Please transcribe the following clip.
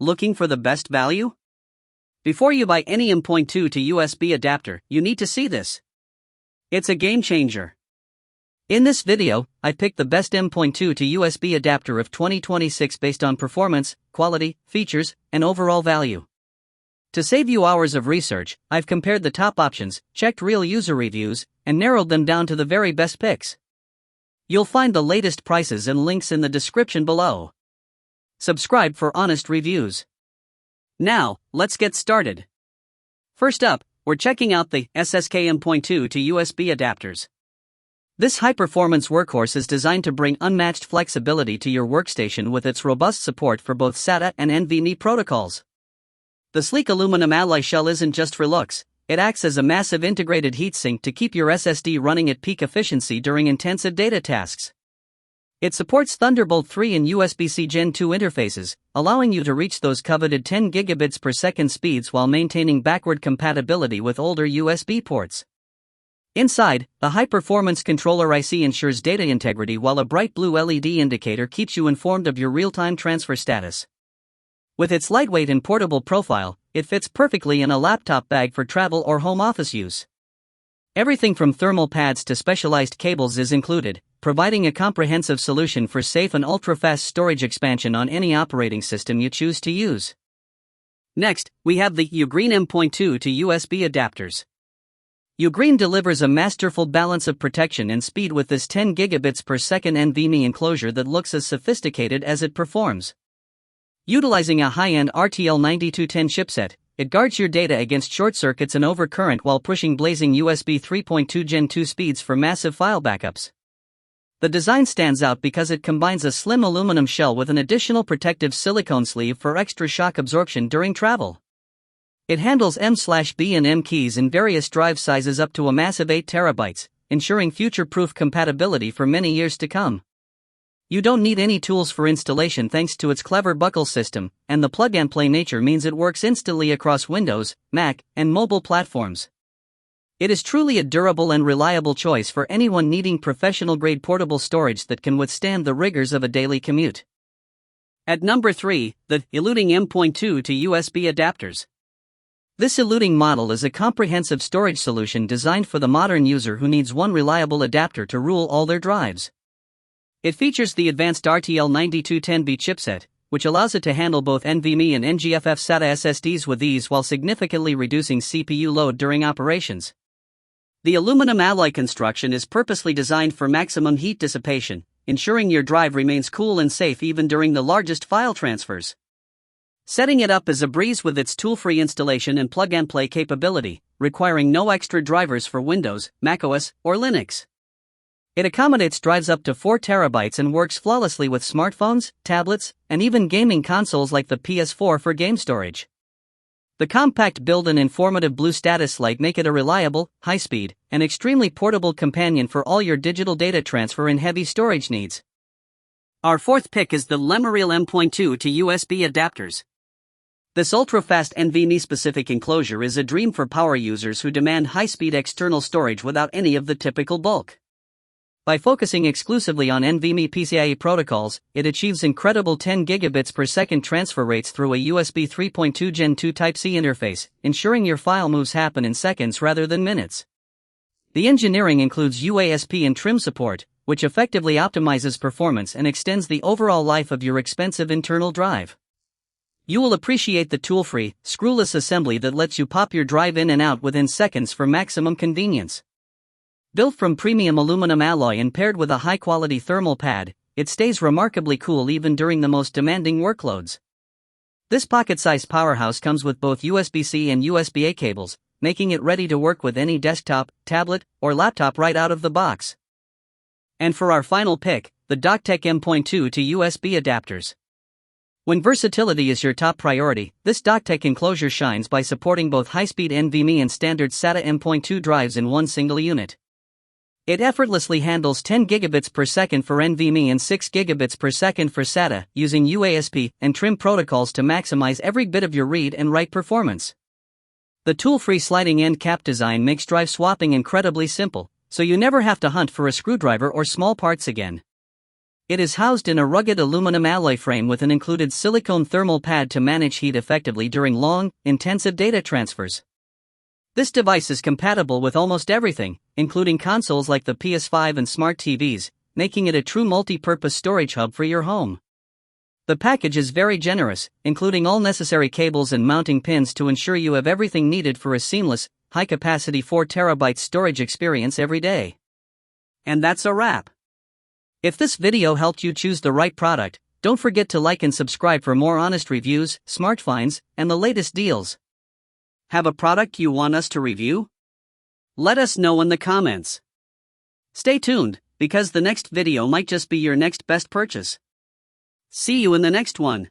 Looking for the best value? Before you buy any M.2 to USB adapter, you need to see this. It's a game changer. In this video, I picked the best M.2 to USB adapter of 2026 based on performance, quality, features, and overall value. To save you hours of research, I've compared the top options, checked real user reviews, and narrowed them down to the very best picks. You'll find the latest prices and links in the description below. Subscribe for honest reviews. Now, let's get started. First up, we're checking out the SSK M.2 to USB adapters. This high-performance workhorse is designed to bring unmatched flexibility to your workstation with its robust support for both SATA and NVMe protocols. The sleek aluminum alloy shell isn't just for looks, it acts as a massive integrated heatsink to keep your SSD running at peak efficiency during intensive data tasks. It supports Thunderbolt 3 and USB-C Gen 2 interfaces, allowing you to reach those coveted 10 gigabits per second speeds while maintaining backward compatibility with older USB ports. Inside, the high-performance controller IC ensures data integrity while a bright blue LED indicator keeps you informed of your real-time transfer status. With its lightweight and portable profile, it fits perfectly in a laptop bag for travel or home office use. Everything from thermal pads to specialized cables is included, providing a comprehensive solution for safe and ultra-fast storage expansion on any operating system you choose to use. Next, we have the Ugreen M.2 to USB adapters. Ugreen delivers a masterful balance of protection and speed with this 10 gigabits per second NVMe enclosure that looks as sophisticated as it performs. Utilizing a high-end RTL9210 chipset, it guards your data against short circuits and overcurrent while pushing blazing USB 3.2 Gen 2 speeds for massive file backups. The design stands out because it combines a slim aluminum shell with an additional protective silicone sleeve for extra shock absorption during travel. It handles M/B and M keys in various drive sizes up to a massive 8 terabytes, ensuring future-proof compatibility for many years to come. You don't need any tools for installation thanks to its clever buckle system, and the plug-and-play nature means it works instantly across Windows, Mac, and mobile platforms. It is truly a durable and reliable choice for anyone needing professional-grade portable storage that can withstand the rigors of a daily commute. At number 3, the Eluting M.2 to USB adapters. This Eluting model is a comprehensive storage solution designed for the modern user who needs one reliable adapter to rule all their drives. It features the advanced RTL9210B chipset, which allows it to handle both NVMe and NGFF SATA SSDs with ease while significantly reducing CPU load during operations. The aluminum alloy construction is purposely designed for maximum heat dissipation, ensuring your drive remains cool and safe even during the largest file transfers. Setting it up is a breeze with its tool-free installation and plug-and-play capability, requiring no extra drivers for Windows, macOS, or Linux. It accommodates drives up to 4 terabytes and works flawlessly with smartphones, tablets, and even gaming consoles like the PS4 for game storage. The compact build and informative blue status light make it a reliable, high-speed, and extremely portable companion for all your digital data transfer and heavy storage needs. Our fourth pick is the Lemurial M.2 to USB adapters. This ultra-fast NVMe-specific enclosure is a dream for power users who demand high-speed external storage without any of the typical bulk. By focusing exclusively on NVMe PCIe protocols, it achieves incredible 10 gigabits per second transfer rates through a USB 3.2 Gen 2 Type-C interface, ensuring your file moves happen in seconds rather than minutes. The engineering includes UASP and trim support, which effectively optimizes performance and extends the overall life of your expensive internal drive. You will appreciate the tool-free, screwless assembly that lets you pop your drive in and out within seconds for maximum convenience. Built from premium aluminum alloy and paired with a high-quality thermal pad, it stays remarkably cool even during the most demanding workloads. This pocket-sized powerhouse comes with both USB-C and USB-A cables, making it ready to work with any desktop, tablet, or laptop right out of the box. And for our final pick, the Doctech M.2 to USB adapters. When versatility is your top priority, this Doctech enclosure shines by supporting both high-speed NVMe and standard SATA M.2 drives in one single unit. It effortlessly handles 10 gigabits per second for NVMe and 6 gigabits per second for SATA, using UASP and trim protocols to maximize every bit of your read and write performance. The tool-free sliding end cap design makes drive swapping incredibly simple, so you never have to hunt for a screwdriver or small parts again. It is housed in a rugged aluminum alloy frame with an included silicone thermal pad to manage heat effectively during long, intensive data transfers. This device is compatible with almost everything, including consoles like the PS5 and smart TVs, making it a true multi-purpose storage hub for your home. The package is very generous, including all necessary cables and mounting pins to ensure you have everything needed for a seamless, high-capacity 4TB storage experience every day. And that's a wrap. If this video helped you choose the right product, don't forget to like and subscribe for more honest reviews, smart finds, and the latest deals. Have a product you want us to review? Let us know in the comments. Stay tuned, because the next video might just be your next best purchase. See you in the next one.